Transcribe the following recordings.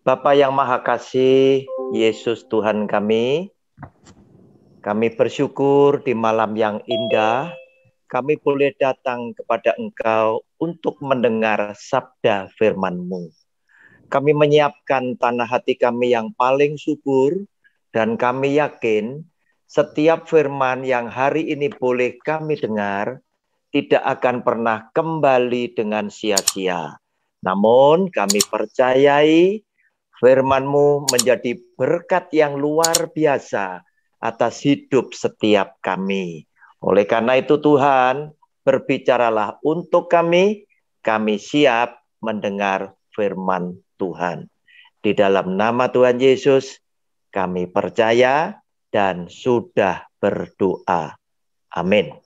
Bapa yang Maha Kasih, Yesus Tuhan kami bersyukur di malam yang indah, kami boleh datang kepada Engkau untuk mendengar sabda firman-Mu. Kami menyiapkan tanah hati kami yang paling subur, dan kami yakin setiap firman yang hari ini boleh kami dengar, tidak akan pernah kembali dengan sia-sia. Namun kami percayai firman-Mu menjadi berkat yang luar biasa atas hidup setiap kami. Oleh karena itu Tuhan, berbicaralah untuk kami siap mendengar firman Tuhan. Di dalam nama Tuhan Yesus, kami percaya dan sudah berdoa. Amin.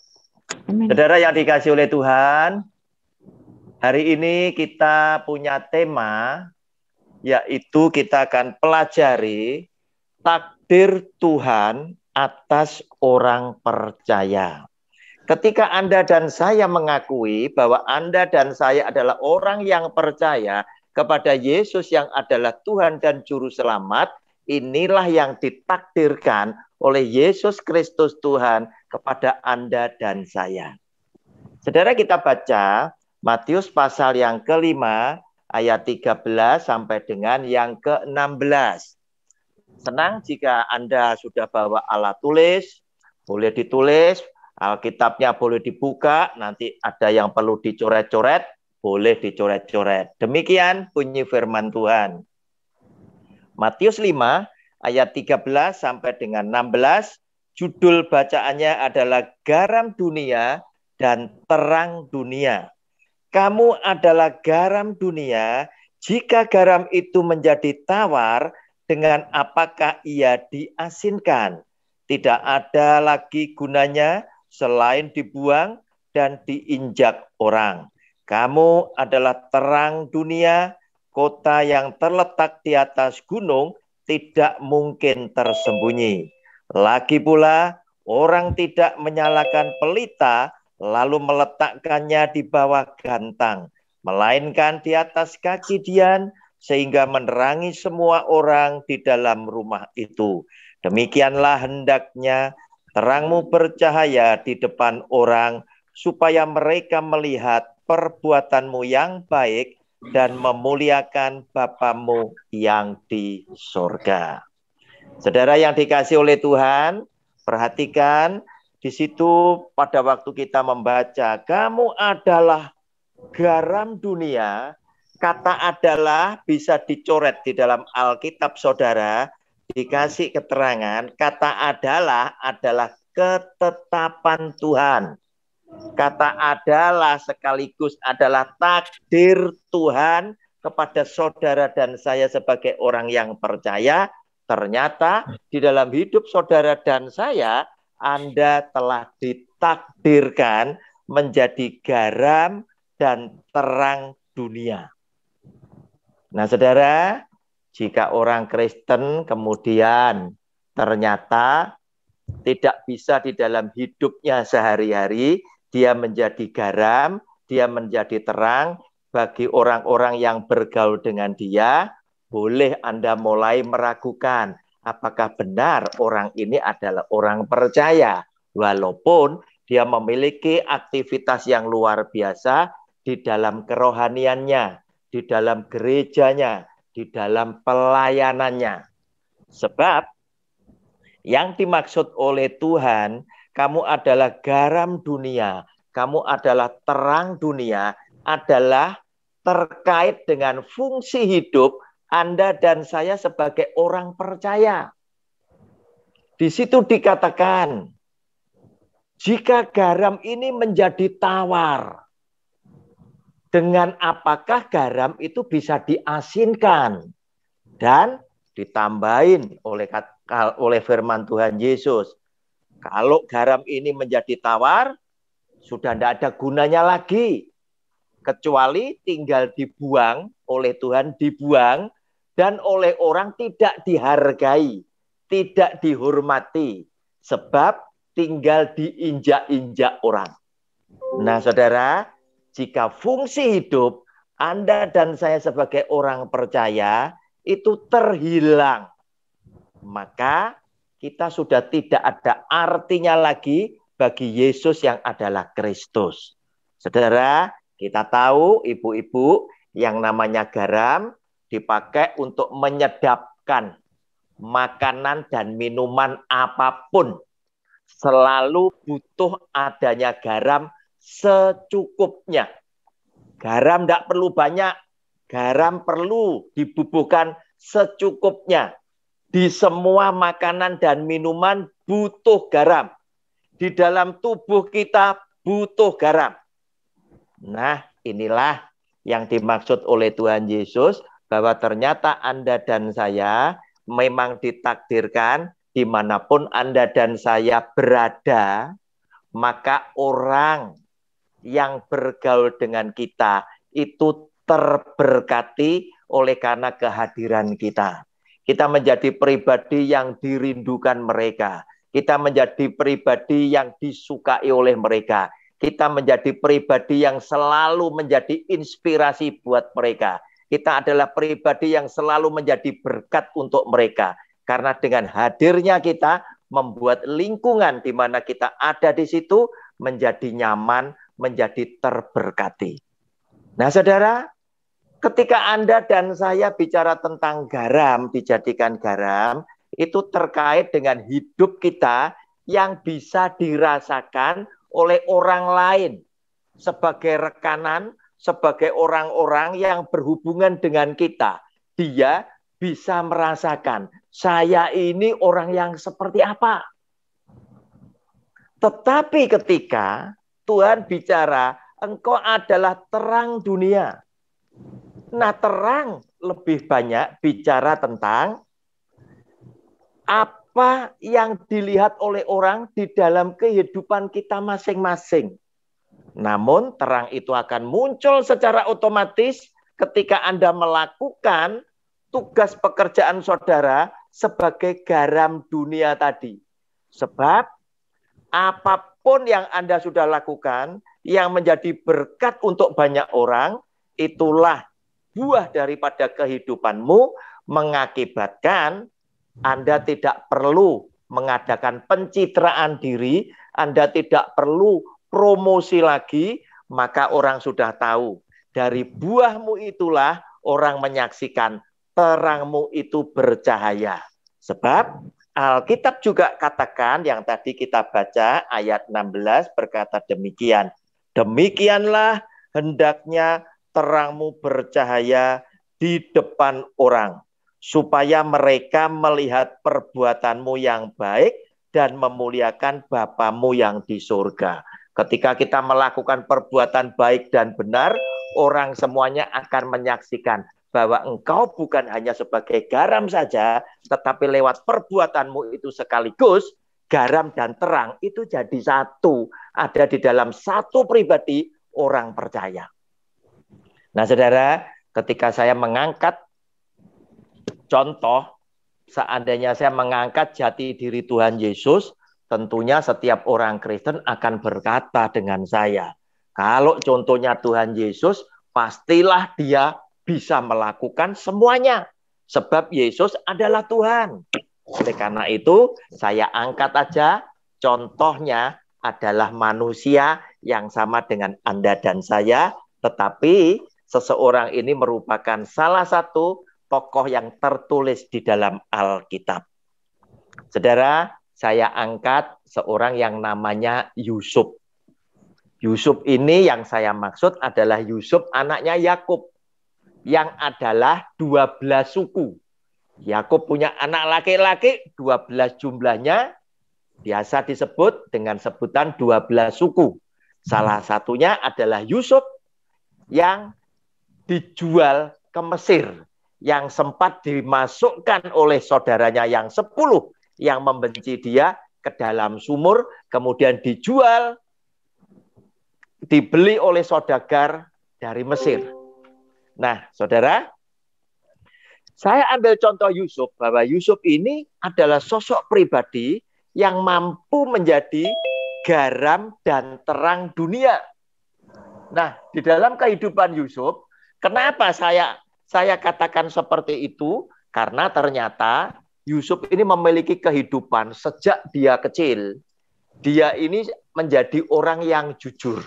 Saudara yang dikasihi oleh Tuhan, hari ini kita punya tema, yaitu kita akan pelajari takdir Tuhan atas orang percaya. Ketika Anda dan saya mengakui bahwa Anda dan saya adalah orang yang percaya kepada Yesus yang adalah Tuhan dan Juru Selamat, inilah yang ditakdirkan oleh Yesus Kristus Tuhan kepada Anda dan saya. Saudara, kita baca Matius pasal yang kelima, ayat 13 sampai dengan yang ke-16. Senang jika Anda sudah bawa alat tulis, boleh ditulis, Alkitabnya boleh dibuka, nanti ada yang perlu dicoret-coret, boleh dicoret-coret. Demikian bunyi firman Tuhan. Matius 5 ayat 13 sampai dengan 16, judul bacaannya adalah Garam Dunia dan Terang Dunia. Kamu adalah garam dunia, jika garam itu menjadi tawar, dengan apakah ia diasinkan? Tidak ada lagi gunanya selain dibuang dan diinjak orang. Kamu adalah terang dunia, kota yang terletak di atas gunung tidak mungkin tersembunyi. Lagi pula, orang tidak menyalakan pelita lalu meletakkannya di bawah gantang, melainkan di atas kaki dian, sehingga menerangi semua orang di dalam rumah itu. Demikianlah hendaknya terangmu bercahaya di depan orang, supaya mereka melihat perbuatanmu yang baik dan memuliakan Bapamu yang di sorga. Saudara yang dikasihi oleh Tuhan, perhatikan di situ pada waktu kita membaca, kamu adalah garam dunia, kata adalah bisa dicoret di dalam Alkitab saudara, dikasih keterangan, kata adalah ketetapan Tuhan. Kata adalah sekaligus adalah takdir Tuhan kepada saudara dan saya sebagai orang yang percaya. Ternyata di dalam hidup saudara dan saya, Anda telah ditakdirkan menjadi garam dan terang dunia. Nah, saudara, jika orang Kristen kemudian ternyata tidak bisa di dalam hidupnya sehari-hari, dia menjadi garam, dia menjadi terang bagi orang-orang yang bergaul dengan dia, boleh Anda mulai meragukan apakah benar orang ini adalah orang percaya, walaupun dia memiliki aktivitas yang luar biasa di dalam kerohaniannya, di dalam gerejanya, di dalam pelayanannya. Sebab yang dimaksud oleh Tuhan, kamu adalah garam dunia, kamu adalah terang dunia, adalah terkait dengan fungsi hidup Anda dan saya sebagai orang percaya. Di situ dikatakan, jika garam ini menjadi tawar, dengan apakah garam itu bisa diasinkan? Dan ditambahin oleh firman Tuhan Yesus, kalau garam ini menjadi tawar, sudah tidak ada gunanya lagi, kecuali tinggal dibuang oleh Tuhan, dibuang, dan oleh orang tidak dihargai, tidak dihormati, sebab tinggal diinjak-injak orang. Nah, saudara, jika fungsi hidup Anda dan saya sebagai orang percaya itu terhilang, maka kita sudah tidak ada artinya lagi bagi Yesus yang adalah Kristus. Saudara, kita tahu ibu-ibu yang namanya garam dipakai untuk menyedapkan makanan dan minuman apapun. Selalu butuh adanya garam secukupnya. Garam tidak perlu banyak, garam perlu dibubuhkan secukupnya. Di semua makanan dan minuman butuh garam. Di dalam tubuh kita butuh garam. Nah, inilah yang dimaksud oleh Tuhan Yesus, bahwa ternyata Anda dan saya memang ditakdirkan dimanapun Anda dan saya berada, maka orang yang bergaul dengan kita itu terberkati oleh karena kehadiran kita. Kita menjadi pribadi yang dirindukan mereka. Kita menjadi pribadi yang disukai oleh mereka. Kita menjadi pribadi yang selalu menjadi inspirasi buat mereka. Kita adalah pribadi yang selalu menjadi berkat untuk mereka. Karena dengan hadirnya kita membuat lingkungan di mana kita ada di situ menjadi nyaman, menjadi terberkati. Nah, saudara, ketika Anda dan saya bicara tentang garam, dijadikan garam, itu terkait dengan hidup kita yang bisa dirasakan oleh orang lain sebagai rekanan, sebagai orang-orang yang berhubungan dengan kita. Dia bisa merasakan, saya ini orang yang seperti apa. Tetapi ketika Tuhan bicara, engkau adalah terang dunia. Nah, terang lebih banyak bicara tentang apa yang dilihat oleh orang di dalam kehidupan kita masing-masing. Namun terang itu akan muncul secara otomatis ketika Anda melakukan tugas pekerjaan saudara sebagai garam dunia tadi. Sebab apapun yang Anda sudah lakukan yang menjadi berkat untuk banyak orang, itulah buah daripada kehidupanmu, mengakibatkan Anda tidak perlu mengadakan pencitraan diri, Anda tidak perlu promosi lagi, maka orang sudah tahu. Dari buahmu itulah orang menyaksikan terangmu itu bercahaya. Sebab Alkitab juga katakan, yang tadi kita baca ayat 16 berkata demikian. Demikianlah hendaknya terangmu bercahaya di depan orang, supaya mereka melihat perbuatanmu yang baik dan memuliakan Bapamu yang di surga. Ketika kita melakukan perbuatan baik dan benar, orang semuanya akan menyaksikan bahwa engkau bukan hanya sebagai garam saja, tetapi lewat perbuatanmu itu sekaligus garam dan terang itu jadi satu, ada di dalam satu pribadi orang percaya. Nah, saudara, ketika saya mengangkat contoh, seandainya saya mengangkat jati diri Tuhan Yesus, tentunya setiap orang Kristen akan berkata dengan saya, kalau contohnya Tuhan Yesus, pastilah dia bisa melakukan semuanya. Sebab Yesus adalah Tuhan. Oleh karena itu, saya angkat aja contohnya adalah manusia yang sama dengan Anda dan saya, tetapi seseorang ini merupakan salah satu tokoh yang tertulis di dalam Alkitab. Saudara, saya angkat seorang yang namanya Yusuf. Yusuf ini yang saya maksud adalah Yusuf anaknya Yakub, yang adalah 12 suku. Yakub punya anak laki-laki 12 jumlahnya, biasa disebut dengan sebutan 12 suku. Salah satunya adalah Yusuf yang dijual ke Mesir, yang sempat dimasukkan oleh saudaranya yang 10 yang membenci dia ke dalam sumur, kemudian dijual, dibeli oleh saudagar dari Mesir. Nah, saudara, saya ambil contoh Yusuf, bahwa Yusuf ini adalah sosok pribadi yang mampu menjadi garam dan terang dunia. Nah, di dalam kehidupan Yusuf, kenapa saya katakan seperti itu? Karena ternyata Yusuf ini memiliki kehidupan sejak dia kecil. Dia ini menjadi orang yang jujur.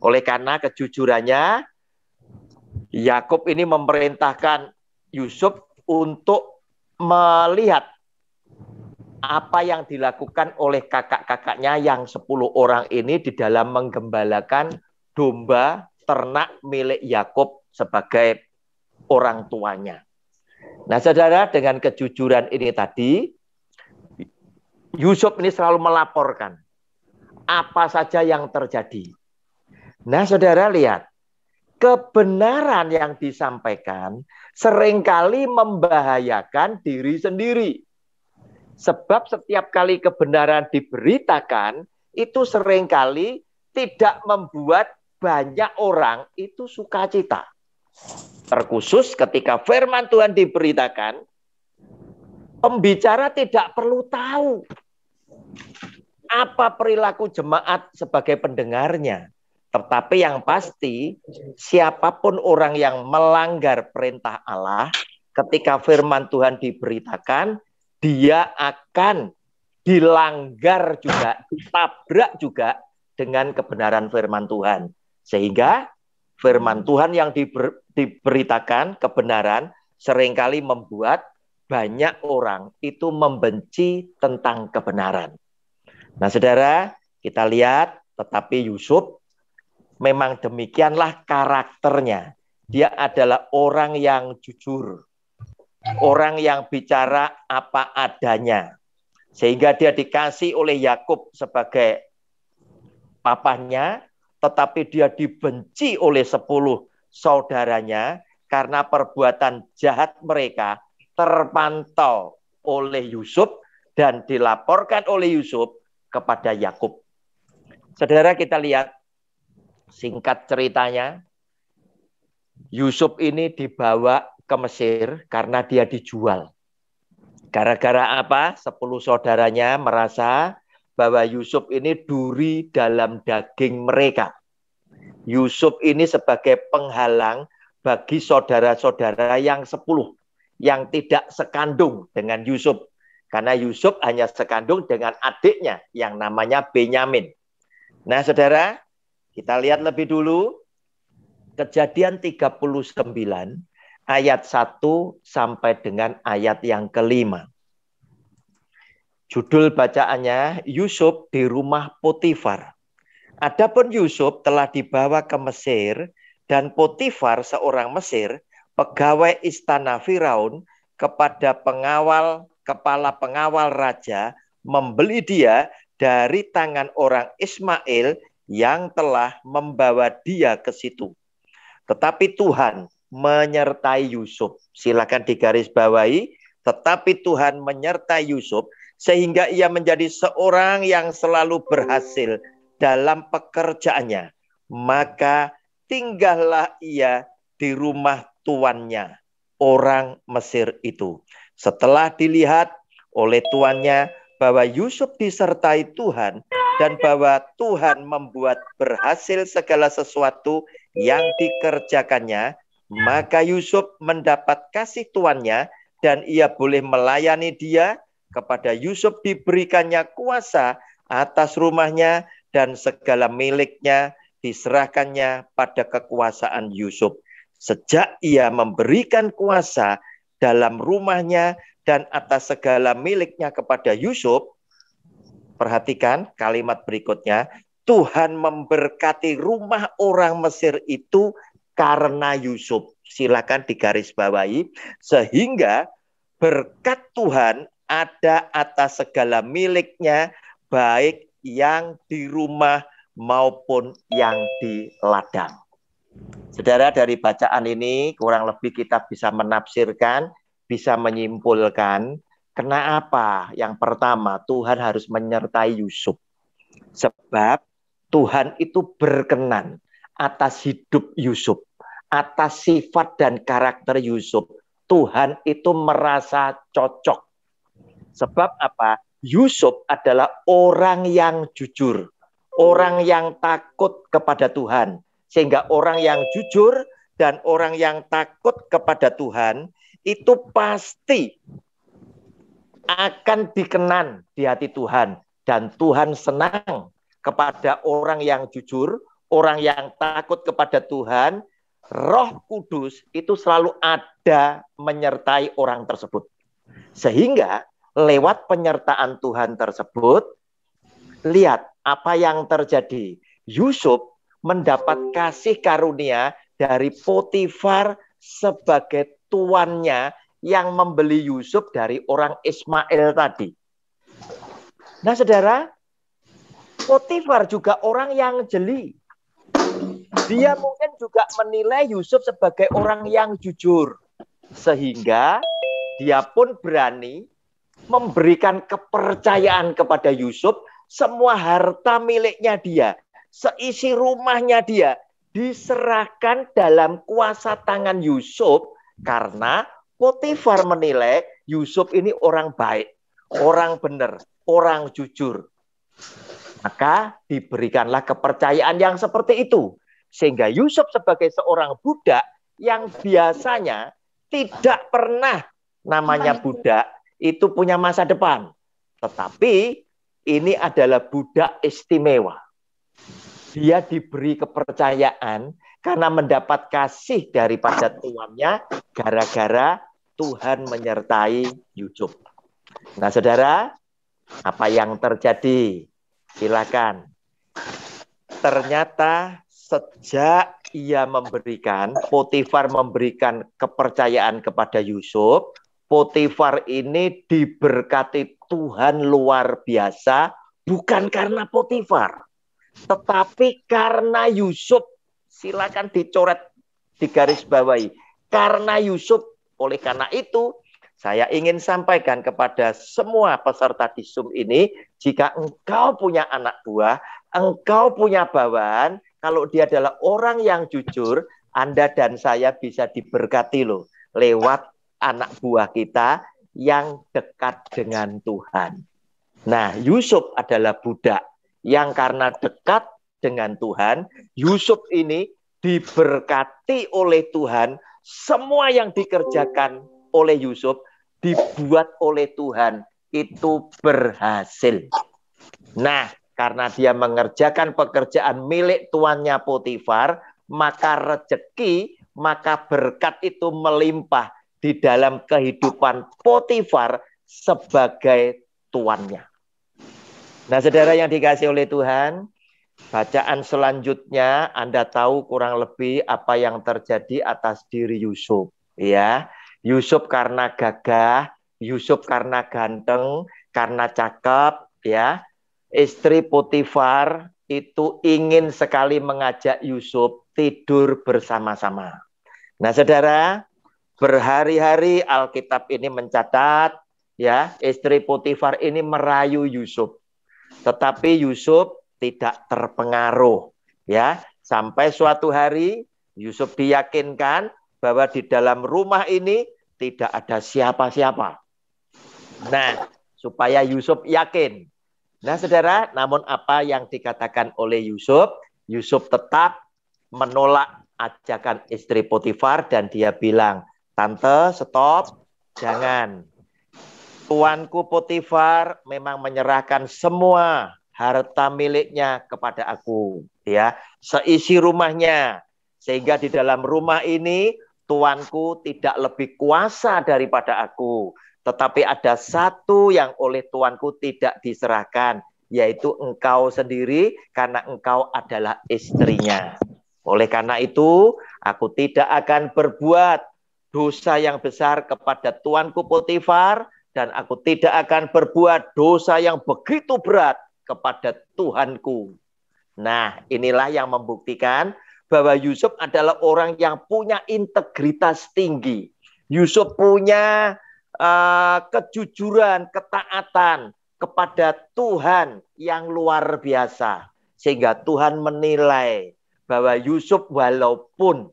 Oleh karena kejujurannya, Yakub ini memerintahkan Yusuf untuk melihat apa yang dilakukan oleh kakak-kakaknya yang 10 orang ini di dalam menggembalakan domba ternak milik Yakub sebagai orang tuanya. Nah, saudara, dengan kejujuran ini tadi, Yusuf ini selalu melaporkan apa saja yang terjadi. Nah, saudara lihat, kebenaran yang disampaikan seringkali membahayakan diri sendiri. Sebab setiap kali kebenaran diberitakan, itu seringkali tidak membuat banyak orang itu sukacita. Terkhusus ketika firman Tuhan diberitakan, pembicara tidak perlu tahu apa perilaku jemaat sebagai pendengarnya. Tetapi yang pasti, siapapun orang yang melanggar perintah Allah, ketika firman Tuhan diberitakan, dia akan dilanggar juga, ditabrak juga dengan kebenaran firman Tuhan. Sehingga firman Tuhan yang diberitakan, kebenaran, seringkali membuat banyak orang itu membenci tentang kebenaran. Nah, saudara, kita lihat, tetapi Yusuf memang demikianlah karakternya. Dia adalah orang yang jujur, orang yang bicara apa adanya. Sehingga dia dikasih oleh Yakub sebagai papahnya, tetapi dia dibenci oleh 10 saudaranya karena perbuatan jahat mereka terpantau oleh Yusuf dan dilaporkan oleh Yusuf kepada Yakub. Saudara, kita lihat singkat ceritanya, Yusuf ini dibawa ke Mesir karena dia dijual. Gara-gara apa? 10 saudaranya merasa bahwa Yusuf ini duri dalam daging mereka. Yusuf ini sebagai penghalang bagi saudara-saudara yang 10 yang tidak sekandung dengan Yusuf. Karena Yusuf hanya sekandung dengan adiknya yang namanya Benyamin. Nah, saudara, kita lihat lebih dulu Kejadian 39 ayat 1 sampai dengan ayat yang ke-5. Judul bacaannya Yusuf di rumah Potifar. Adapun Yusuf telah dibawa ke Mesir dan Potifar seorang Mesir, pegawai istana Firaun, kepada kepala pengawal raja, membeli dia dari tangan orang Ismail yang telah membawa dia ke situ. Tetapi Tuhan menyertai Yusuf. Silakan digarisbawahi, tetapi Tuhan menyertai Yusuf sehingga ia menjadi seorang yang selalu berhasil dalam pekerjaannya. Maka tinggallah ia di rumah tuannya, orang Mesir itu. Setelah dilihat oleh tuannya bahwa Yusuf disertai Tuhan dan bahwa Tuhan membuat berhasil segala sesuatu yang dikerjakannya, maka Yusuf mendapat kasih tuannya dan ia boleh melayani dia. Kepada Yusuf diberikannya kuasa atas rumahnya dan segala miliknya diserahkannya pada kekuasaan Yusuf. Sejak ia memberikan kuasa dalam rumahnya dan atas segala miliknya kepada Yusuf, perhatikan kalimat berikutnya, Tuhan memberkati rumah orang Mesir itu karena Yusuf. Silakan digarisbawahi, sehingga berkat Tuhan ada atas segala miliknya, baik yang di rumah maupun yang di ladang. Saudara, dari bacaan ini kurang lebih kita bisa menafsirkan, bisa menyimpulkan kenapa yang pertama Tuhan harus menyertai Yusuf. Sebab Tuhan itu berkenan atas hidup Yusuf, atas sifat dan karakter Yusuf. Tuhan itu merasa cocok. Sebab apa? Yusuf adalah orang yang jujur, orang yang takut kepada Tuhan. Sehingga orang yang jujur dan orang yang takut kepada Tuhan itu pasti akan dikenan di hati Tuhan. Dan Tuhan senang kepada orang yang jujur, orang yang takut kepada Tuhan. Roh Kudus itu selalu ada menyertai orang tersebut. Sehingga lewat penyertaan Tuhan tersebut, lihat apa yang terjadi. Yusuf mendapat kasih karunia dari Potifar sebagai tuannya yang membeli Yusuf dari orang Ismail tadi. Nah, saudara, Potifar juga orang yang jeli. Dia mungkin juga menilai Yusuf sebagai orang yang jujur. Sehingga dia pun berani memberikan kepercayaan kepada Yusuf. Semua harta miliknya dia, seisi rumahnya dia, diserahkan dalam kuasa tangan Yusuf. Karena Potifar menilai Yusuf ini orang baik, orang benar, orang jujur. Maka diberikanlah kepercayaan yang seperti itu. Sehingga Yusuf sebagai seorang budak yang biasanya tidak pernah namanya budak itu punya masa depan. Tetapi ini adalah budak istimewa. Dia diberi kepercayaan karena mendapat kasih daripada tuannya gara-gara Tuhan menyertai Yusuf. Nah, saudara, apa yang terjadi? Silakan. Ternyata sejak Potifar memberikan kepercayaan kepada Yusuf, Potifar ini diberkati Tuhan luar biasa, bukan karena Potifar, tetapi karena Yusuf. Silakan dicoret, digarisbawahi. Karena Yusuf. Oleh karena itu, saya ingin sampaikan kepada semua peserta di Zoom ini, jika engkau punya anak buah, engkau punya bawahan, kalau dia adalah orang yang jujur, Anda dan saya bisa diberkati loh, lewat anak buah kita yang dekat dengan Tuhan. Nah, Yusuf adalah budak yang karena dekat dengan Tuhan, Yusuf ini diberkati oleh Tuhan. Semua yang dikerjakan oleh Yusuf dibuat oleh Tuhan itu berhasil. Nah, karena dia mengerjakan pekerjaan milik tuannya Potifar, maka rezeki, maka berkat itu melimpah di dalam kehidupan Potifar sebagai tuannya. Nah, saudara yang dikasihi oleh Tuhan, bacaan selanjutnya Anda tahu kurang lebih apa yang terjadi atas diri Yusuf, ya. Yusuf karena gagah, Yusuf karena ganteng, karena cakep, ya. Istri Potifar itu ingin sekali mengajak Yusuf tidur bersama-sama. Nah, saudara, berhari-hari Alkitab ini mencatat, ya, istri Potifar ini merayu Yusuf. Tetapi Yusuf tidak terpengaruh, ya, sampai suatu hari Yusuf diyakinkan bahwa di dalam rumah ini tidak ada siapa-siapa. Nah, supaya Yusuf yakin. Nah, saudara, namun apa yang dikatakan oleh Yusuf? Yusuf tetap menolak ajakan istri Potifar dan dia bilang, "Tante, stop, jangan. Tuanku Potifar memang menyerahkan semua harta miliknya kepada aku, ya, seisi rumahnya, sehingga di dalam rumah ini tuanku tidak lebih kuasa daripada aku, tetapi ada satu yang oleh tuanku tidak diserahkan, yaitu engkau sendiri, karena engkau adalah istrinya. Oleh karena itu, aku tidak akan berbuat dosa yang besar kepada tuanku Potifar, dan aku tidak akan berbuat dosa yang begitu berat kepada Tuhanku." Nah, inilah yang membuktikan bahwa Yusuf adalah orang yang punya integritas tinggi. Yusuf punya kejujuran, ketaatan kepada Tuhan yang luar biasa. Sehingga Tuhan menilai bahwa Yusuf walaupun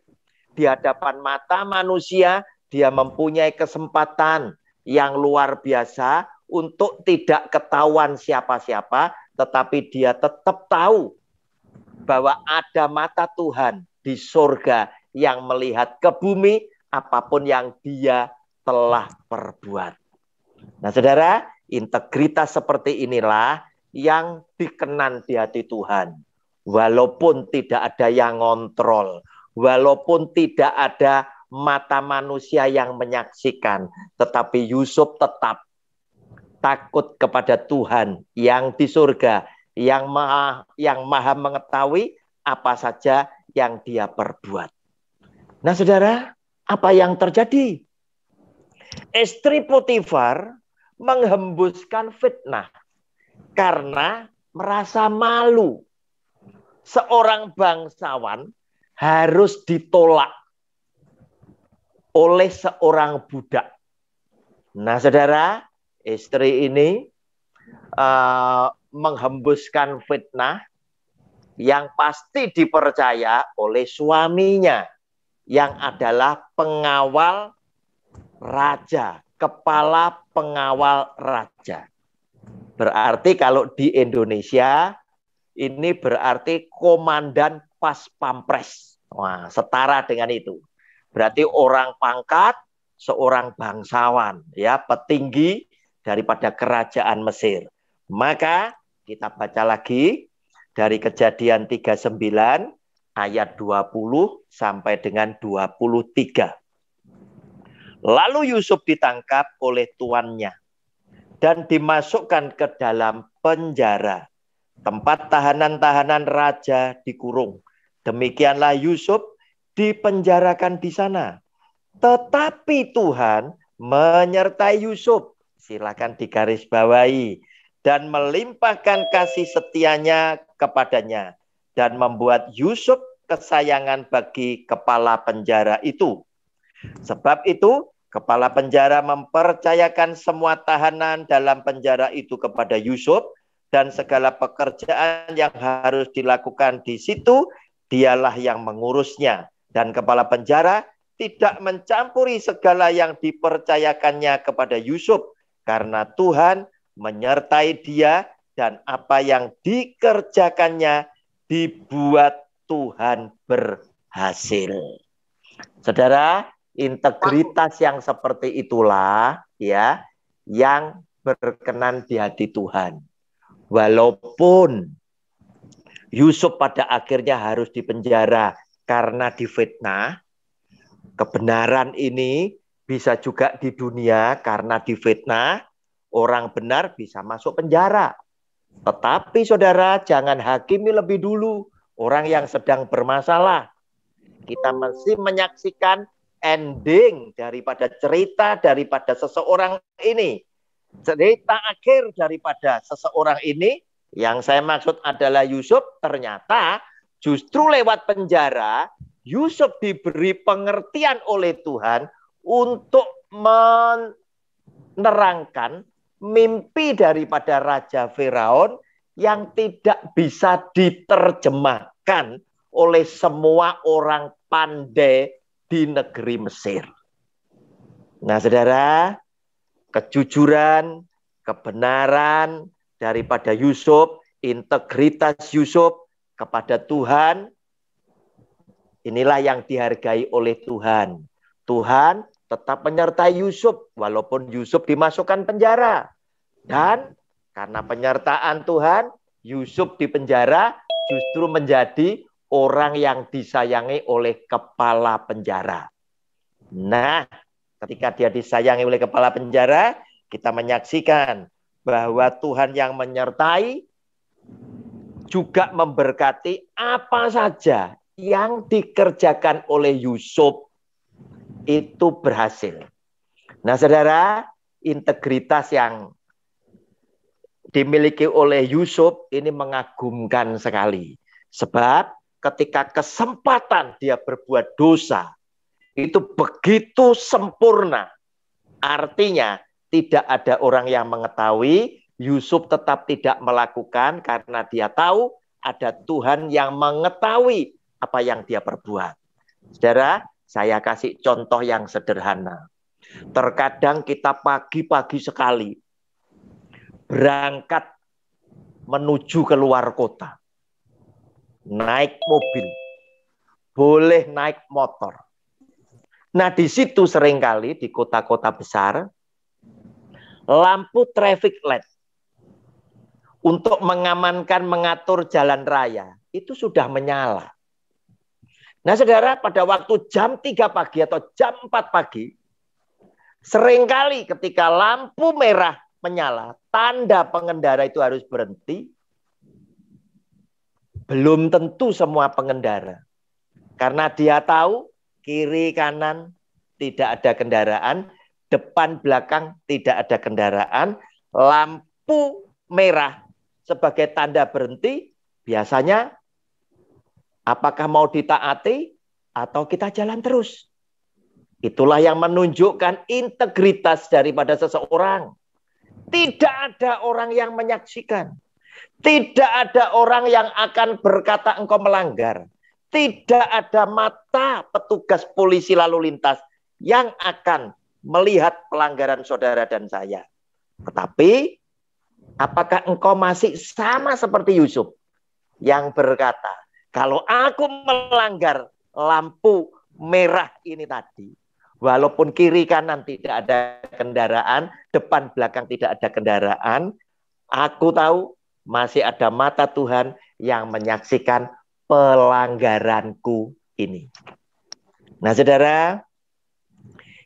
di hadapan mata manusia, dia mempunyai kesempatan yang luar biasa untuk tidak ketahuan siapa-siapa, tetapi dia tetap tahu bahwa ada mata Tuhan di surga yang melihat ke bumi apapun yang dia telah perbuat. Nah, saudara, integritas seperti inilah yang dikenan di hati Tuhan. Walaupun tidak ada yang ngontrol, walaupun tidak ada mata manusia yang menyaksikan, tetapi Yusuf tetap takut kepada Tuhan yang di surga, yang maha mengetahui apa saja yang dia perbuat. Nah, saudara, apa yang terjadi? Istri Potifar menghembuskan fitnah karena merasa malu. Seorang bangsawan harus ditolak oleh seorang budak. Nah, saudara, istri ini menghembuskan fitnah yang pasti dipercaya oleh suaminya yang adalah pengawal raja, kepala pengawal raja. Berarti kalau di Indonesia ini berarti komandan pas pampres. Wah, setara dengan itu. Berarti orang pangkat, seorang bangsawan, ya, petinggi daripada kerajaan Mesir. Maka kita baca lagi dari Kejadian 39 ayat 20 sampai dengan 23. Lalu Yusuf ditangkap oleh tuannya dan dimasukkan ke dalam penjara, tempat tahanan-tahanan raja dikurung. Demikianlah Yusuf dipenjarakan di sana. Tetapi Tuhan menyertai Yusuf, silakan digarisbawahi, dan melimpahkan kasih setianya kepadanya, dan membuat Yusuf kesayangan bagi kepala penjara itu. Sebab itu, kepala penjara mempercayakan semua tahanan dalam penjara itu kepada Yusuf, dan segala pekerjaan yang harus dilakukan di situ, dialah yang mengurusnya. Dan kepala penjara tidak mencampuri segala yang dipercayakannya kepada Yusuf, karena Tuhan menyertai dia, dan apa yang dikerjakannya dibuat Tuhan berhasil. Saudara, integritas yang seperti itulah ya yang berkenan di hati Tuhan. Walaupun Yusuf pada akhirnya harus dipenjara karena difitnah, kebenaran ini bisa juga di dunia karena difitnah, orang benar bisa masuk penjara. Tetapi saudara, jangan hakimi lebih dulu orang yang sedang bermasalah. Kita masih menyaksikan ending daripada cerita daripada seseorang ini. Cerita akhir daripada seseorang ini, yang saya maksud adalah Yusuf, ternyata justru lewat penjara, Yusuf diberi pengertian oleh Tuhan untuk menerangkan mimpi daripada Raja Firaun yang tidak bisa diterjemahkan oleh semua orang pandai di negeri Mesir. Nah, saudara, kejujuran, kebenaran daripada Yusuf, integritas Yusuf kepada Tuhan, inilah yang dihargai oleh Tuhan. Tuhan tetap menyertai Yusuf, walaupun Yusuf dimasukkan penjara. Dan karena penyertaan Tuhan, Yusuf di penjara justru menjadi orang yang disayangi oleh kepala penjara. Nah, ketika dia disayangi oleh kepala penjara, kita menyaksikan bahwa Tuhan yang menyertai juga memberkati apa saja yang dikerjakan oleh Yusuf itu berhasil. Nah, saudara, integritas yang dimiliki oleh Yusuf ini mengagumkan sekali. Sebab ketika kesempatan dia berbuat dosa, itu begitu sempurna. Artinya tidak ada orang yang mengetahui. Yusuf tetap tidak melakukan karena dia tahu ada Tuhan yang mengetahui apa yang dia perbuat. Saudara, saya kasih contoh yang sederhana. Terkadang kita pagi-pagi sekali berangkat menuju ke luar kota. Naik mobil, boleh naik motor. Nah, di situ seringkali di kota-kota besar, lampu traffic light untuk mengamankan, mengatur jalan raya, itu sudah menyala. Nah, saudara, pada waktu jam 3 pagi atau jam 4 pagi, seringkali ketika lampu merah menyala, tanda pengendara itu harus berhenti. Belum tentu semua pengendara. Karena dia tahu kiri kanan tidak ada kendaraan, depan belakang tidak ada kendaraan, lampu merah sebagai tanda berhenti, biasanya apakah mau ditaati atau kita jalan terus. Itulah yang menunjukkan integritas daripada seseorang. Tidak ada orang yang menyaksikan. Tidak ada orang yang akan berkata engkau melanggar. Tidak ada mata petugas polisi lalu lintas yang akan melihat pelanggaran saudara dan saya. Tetapi, apakah engkau masih sama seperti Yusuf yang berkata, kalau aku melanggar lampu merah ini tadi, walaupun kiri kanan tidak ada kendaraan, depan belakang tidak ada kendaraan, aku tahu masih ada mata Tuhan yang menyaksikan pelanggaranku ini. Nah, saudara,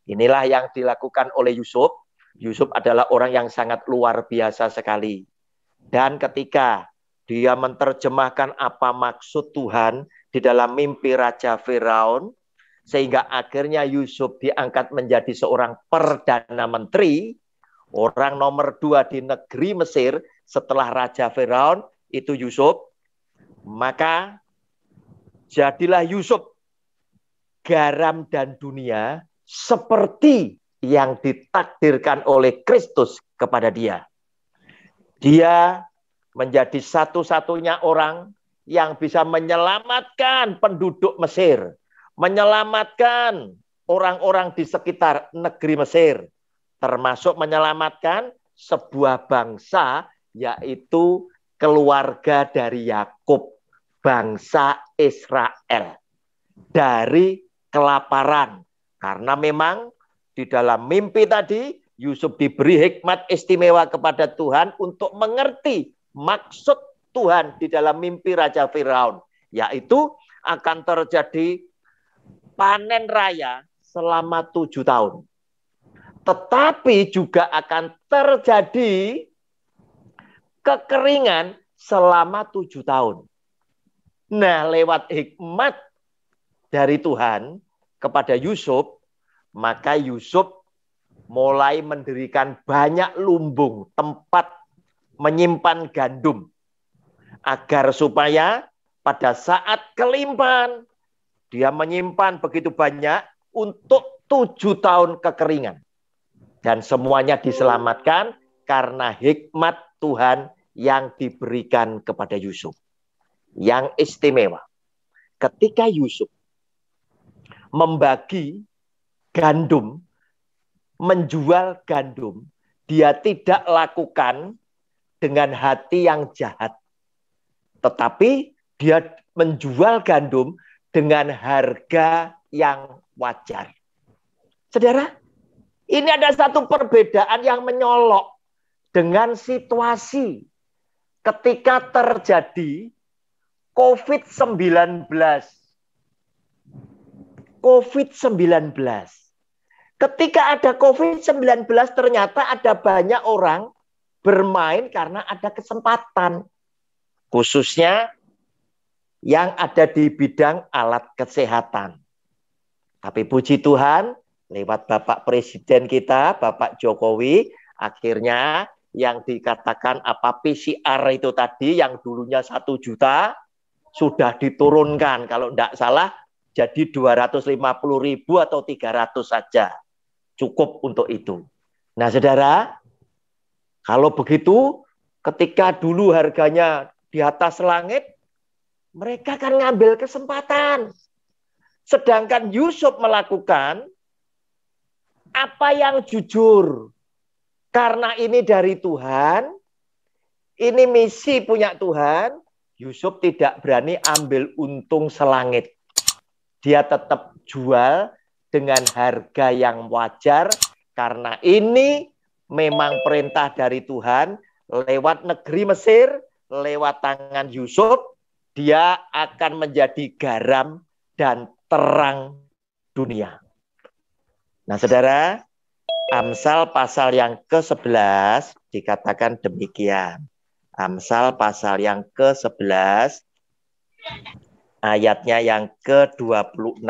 inilah yang dilakukan oleh Yusuf. Yusuf adalah orang yang sangat luar biasa sekali. Dan ketika dia menerjemahkan apa maksud Tuhan di dalam mimpi Raja Firaun, sehingga akhirnya Yusuf diangkat menjadi seorang perdana menteri, orang nomor 2 di negeri Mesir setelah Raja Firaun, itu Yusuf. Maka jadilah Yusuf garam dan dunia seperti yang ditakdirkan oleh Kristus kepada dia. Dia menjadi satu-satunya orang yang bisa menyelamatkan penduduk Mesir, menyelamatkan orang-orang di sekitar negeri Mesir, termasuk menyelamatkan sebuah bangsa, yaitu keluarga dari Yakub, bangsa Israel, dari kelaparan. Karena memang di dalam mimpi tadi, Yusuf diberi hikmat istimewa kepada Tuhan untuk mengerti maksud Tuhan di dalam mimpi Raja Firaun, yaitu akan terjadi panen raya selama 7 tahun. Tetapi juga akan terjadi kekeringan selama 7 tahun. Nah, lewat hikmat dari Tuhan kepada Yusuf, maka Yusuf mulai mendirikan banyak lumbung, tempat menyimpan gandum, agar supaya pada saat kelimpahan, dia menyimpan begitu banyak untuk 7 tahun kekeringan. Dan semuanya diselamatkan karena hikmat Tuhan yang diberikan kepada Yusuf. Yang istimewa, ketika Yusuf membagi gandum, menjual gandum, dia tidak lakukan dengan hati yang jahat. Tetapi dia menjual gandum dengan harga yang wajar. Saudara, ini ada satu perbedaan yang menyolok dengan situasi ketika terjadi COVID-19. COVID-19. Ketika ada COVID-19, ternyata ada banyak orang bermain karena ada kesempatan. Khususnya yang ada di bidang alat kesehatan. Tapi puji Tuhan, lewat Bapak Presiden kita, Bapak Jokowi, akhirnya yang dikatakan apa PCR itu tadi, yang dulunya 1 juta, sudah diturunkan. Kalau tidak salah, jadi 250.000 atau 300 saja. Cukup untuk itu. Nah, saudara, kalau begitu, ketika dulu harganya di atas langit, mereka akan ngambil kesempatan. Sedangkan Yusuf melakukan apa yang jujur. Karena ini dari Tuhan, ini misi punya Tuhan, Yusuf tidak berani ambil untung selangit. Dia tetap jual dengan harga yang wajar, karena ini memang perintah dari Tuhan lewat negeri Mesir, lewat tangan Yusuf, dia akan menjadi garam dan terang dunia. Nah, saudara, Amsal pasal yang ke-11 dikatakan demikian. Amsal pasal yang ke-11 ayatnya yang ke-26,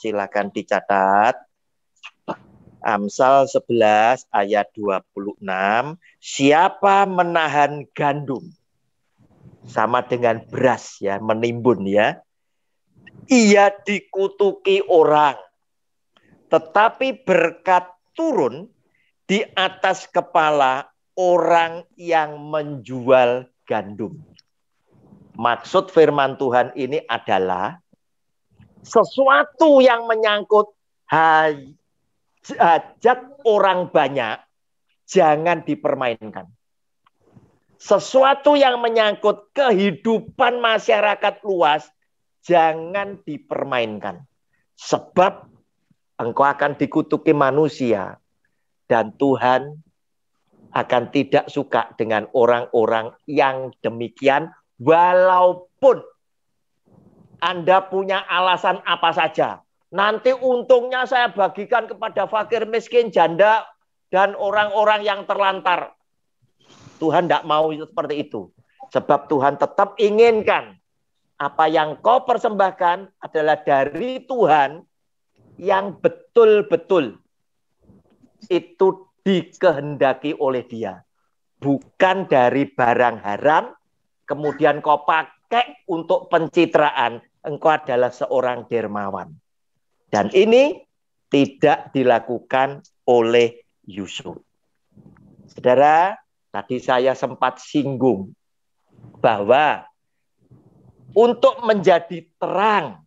silakan dicatat. Amsal 11 ayat 26, siapa menahan gandum sama dengan beras ya, menimbun ya. Ia dikutuki orang, tetapi berkat turun di atas kepala orang yang menjual gandum. Maksud firman Tuhan ini adalah sesuatu yang menyangkut hajat orang banyak jangan dipermainkan. Sesuatu yang menyangkut kehidupan masyarakat luas jangan dipermainkan. Sebab engkau akan dikutuki manusia dan Tuhan akan tidak suka dengan orang-orang yang demikian, walaupun Anda punya alasan apa saja. Nanti untungnya saya bagikan kepada fakir miskin, janda, dan orang-orang yang terlantar. Tuhan tidak mau seperti itu. Sebab Tuhan tetap inginkan apa yang kau persembahkan adalah dari Tuhan yang betul-betul itu dikehendaki oleh Dia. Bukan dari barang haram, kemudian kau pakai untuk pencitraan. Engkau adalah seorang dermawan. Dan ini tidak dilakukan oleh Yusuf. Saudara, tadi saya sempat singgung bahwa untuk menjadi terang,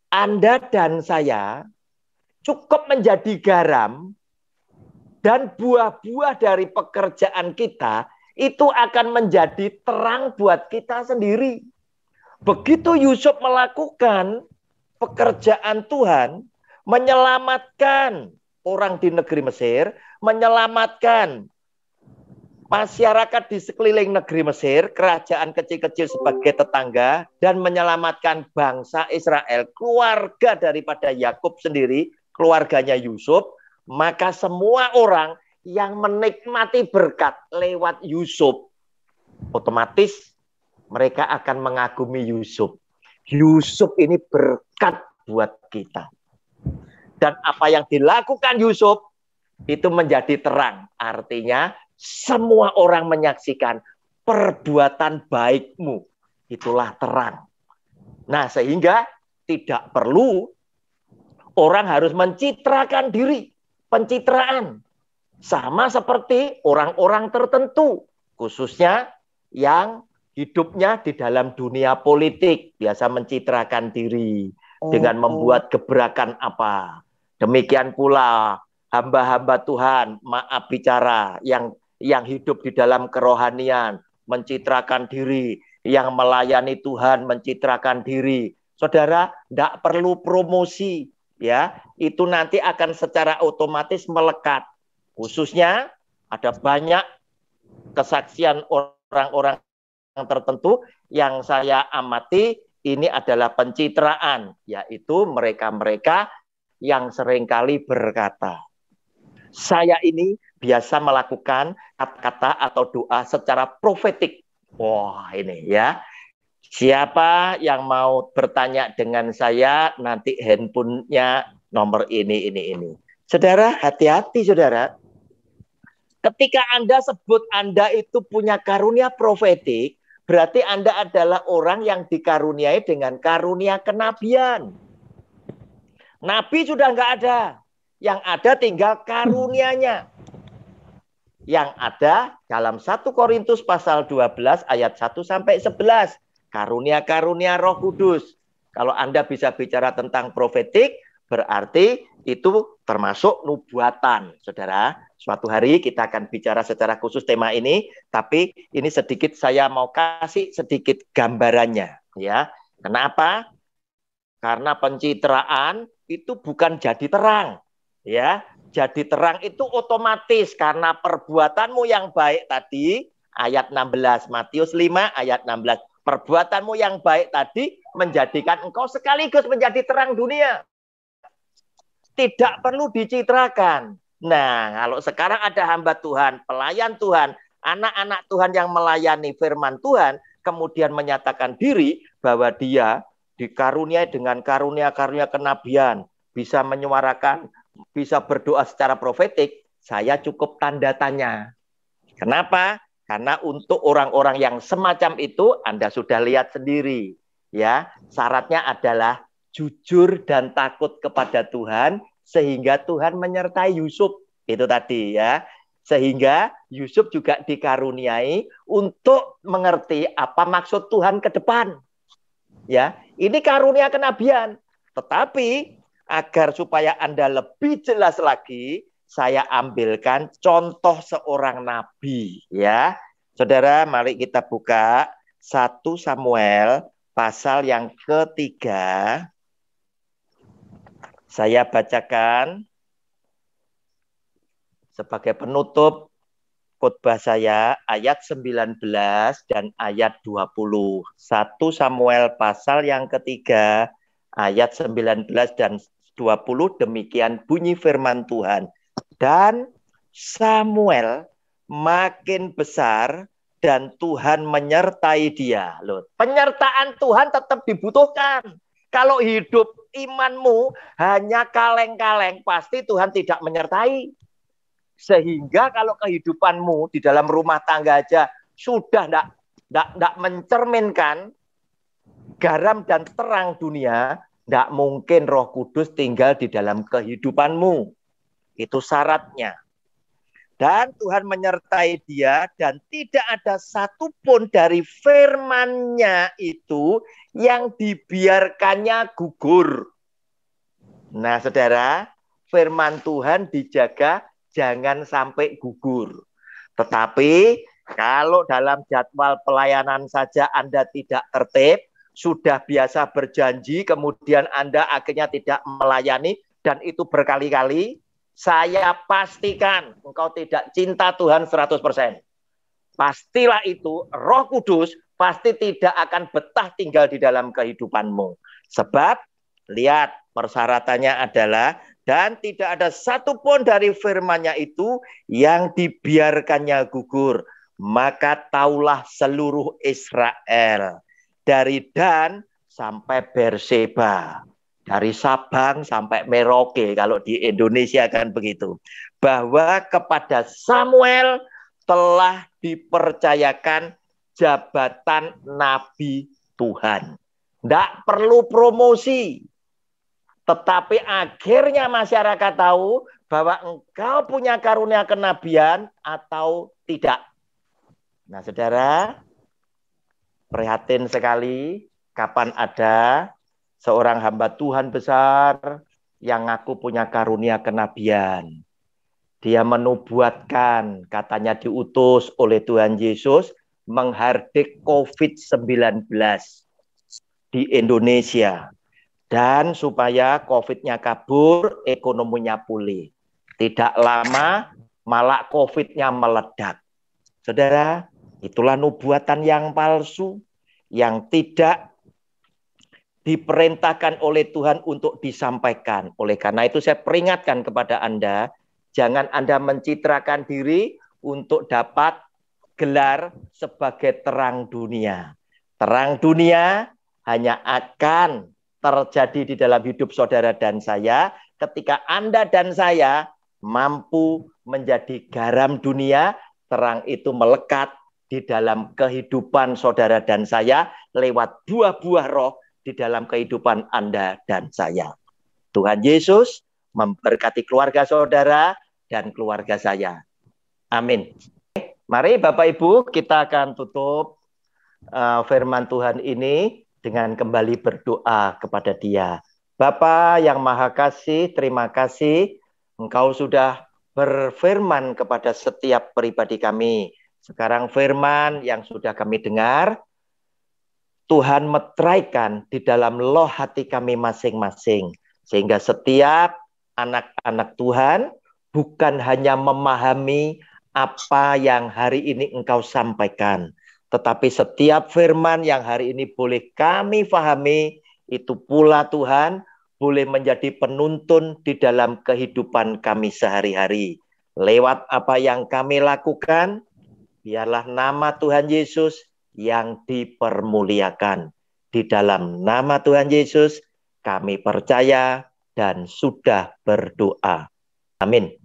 Anda dan saya cukup menjadi garam, dan buah-buah dari pekerjaan kita itu akan menjadi terang buat kita sendiri. Begitu Yusuf melakukan pekerjaan Tuhan, menyelamatkan orang di negeri Mesir, menyelamatkan masyarakat di sekeliling negeri Mesir, kerajaan kecil-kecil sebagai tetangga, dan menyelamatkan bangsa Israel, keluarga daripada Yakub sendiri, keluarganya Yusuf, maka semua orang yang menikmati berkat lewat Yusuf, otomatis mereka akan mengagumi Yusuf. Yusuf ini berkat buat kita. Dan apa yang dilakukan Yusuf itu menjadi terang. Artinya semua orang menyaksikan perbuatan baikmu. Itulah terang. Nah, sehingga tidak perlu orang harus mencitrakan diri. Pencitraan. Sama seperti orang-orang tertentu. Khususnya yang hidupnya di dalam dunia politik. Biasa mencitrakan diri. Dengan membuat gebrakan apa. Demikian pula hamba-hamba Tuhan, maaf bicara, yang hidup di dalam kerohanian, mencitrakan diri, yang melayani Tuhan, mencitrakan diri. Saudara, tidak perlu promosi, ya, itu nanti akan secara otomatis melekat. Khususnya ada banyak kesaksian orang-orang tertentu yang saya amati, ini adalah pencitraan, yaitu mereka-mereka yang seringkali berkata, saya ini biasa melakukan kata-kata atau doa secara profetik. Wah, ini ya. Siapa yang mau bertanya dengan saya, nanti handphonenya nomor ini. Saudara, hati-hati saudara. Ketika Anda sebut Anda itu punya karunia profetik, berarti Anda adalah orang yang dikaruniai dengan karunia kenabian. Nabi sudah nggak ada. Yang ada tinggal karunianya. Yang ada dalam 1 Korintus pasal 12 ayat 1 sampai 11. Karunia-karunia Roh Kudus. Kalau Anda bisa bicara tentang profetik, berarti itu termasuk nubuatan. Saudara, suatu hari kita akan bicara secara khusus tema ini, tapi ini sedikit saya mau kasih sedikit gambarannya, ya. Kenapa? Karena pencitraan itu bukan jadi terang. Ya, jadi terang itu otomatis karena perbuatanmu yang baik tadi, ayat 16, Matius 5 ayat 16. Perbuatanmu yang baik tadi menjadikan engkau sekaligus menjadi terang dunia. Tidak perlu dicitrakan. Nah, kalau sekarang ada hamba Tuhan, pelayan Tuhan, anak-anak Tuhan yang melayani firman Tuhan, kemudian menyatakan diri bahwa dia dikaruniai dengan karunia-karunia kenabian, bisa menyuarakan, bisa berdoa secara profetik, saya cukup tanda tanya. Kenapa? Karena untuk orang-orang yang semacam itu, Anda sudah lihat sendiri. Ya, syaratnya adalah jujur dan takut kepada Tuhan, sehingga Tuhan menyertai Yusuf. Itu tadi ya. Sehingga Yusuf juga dikaruniai untuk mengerti apa maksud Tuhan ke depan. Ya, ini karunia kenabian. Tetapi agar supaya Anda lebih jelas lagi, saya ambilkan contoh seorang nabi ya. Saudara, mari kita buka 1 Samuel pasal yang ketiga. Saya bacakan sebagai penutup khotbah saya ayat 19 dan ayat 20. 1 Samuel pasal yang ketiga ayat 19 dan 20, demikian bunyi firman Tuhan. Dan Samuel makin besar dan Tuhan menyertai dia. Loh, penyertaan Tuhan tetap dibutuhkan. Kalau hidup imanmu hanya kaleng-kaleng, pasti Tuhan tidak menyertai. Sehingga kalau kehidupanmu di dalam rumah tangga aja sudah tidak mencerminkan garam dan terang dunia, tidak mungkin Roh Kudus tinggal di dalam kehidupanmu. Itu syaratnya. Dan Tuhan menyertai dia dan tidak ada satupun dari firman-Nya itu yang dibiarkannya gugur. Nah, saudara, firman Tuhan dijaga jangan sampai gugur. Tetapi kalau dalam jadwal pelayanan saja Anda tidak tertib, sudah biasa berjanji, kemudian Anda akhirnya tidak melayani, dan itu berkali-kali, saya pastikan engkau tidak cinta Tuhan 100%. Pastilah itu, Roh Kudus pasti tidak akan betah tinggal di dalam kehidupanmu. Sebab, lihat, persyaratannya adalah, dan tidak ada satupun dari firman-Nya itu yang dibiarkannya gugur. Maka taulah seluruh Israel, dari Dan sampai Berseba, dari Sabang sampai Merauke, kalau di Indonesia kan begitu, bahwa kepada Samuel telah dipercayakan jabatan Nabi Tuhan. Tidak perlu promosi. Tetapi akhirnya masyarakat tahu bahwa engkau punya karunia kenabian atau tidak. Nah, saudara, prihatin sekali kapan ada seorang hamba Tuhan besar yang ngaku punya karunia kenabian. Dia menubuatkan, katanya diutus oleh Tuhan Yesus menghardik COVID-19 di Indonesia. Dan supaya COVID-nya kabur, ekonominya pulih. Tidak lama, malah COVID-nya meledak. Saudara, itulah nubuatan yang palsu, yang tidak diperintahkan oleh Tuhan untuk disampaikan. Oleh karena itu saya peringatkan kepada Anda, jangan Anda mencitrakan diri untuk dapat gelar sebagai terang dunia. Terang dunia hanya akan terjadi di dalam hidup saudara dan saya ketika Anda dan saya mampu menjadi garam dunia. Terang itu melekat di dalam kehidupan saudara dan saya lewat buah-buah roh di dalam kehidupan Anda dan saya. Tuhan Yesus memberkati keluarga saudara dan keluarga saya. Amin. Mari Bapak Ibu, kita akan tutup firman Tuhan ini dengan kembali berdoa kepada Dia. Bapa yang Maha Kasih, terima kasih Engkau sudah berfirman kepada setiap pribadi kami. Sekarang firman yang sudah kami dengar, Tuhan meteraikan di dalam loh hati kami masing-masing. Sehingga setiap anak-anak Tuhan bukan hanya memahami apa yang hari ini Engkau sampaikan, tetapi setiap firman yang hari ini boleh kami pahami, itu pula Tuhan boleh menjadi penuntun di dalam kehidupan kami sehari-hari. Lewat apa yang kami lakukan, biarlah nama Tuhan Yesus yang dipermuliakan. Di dalam nama Tuhan Yesus, kami percaya dan sudah berdoa. Amin.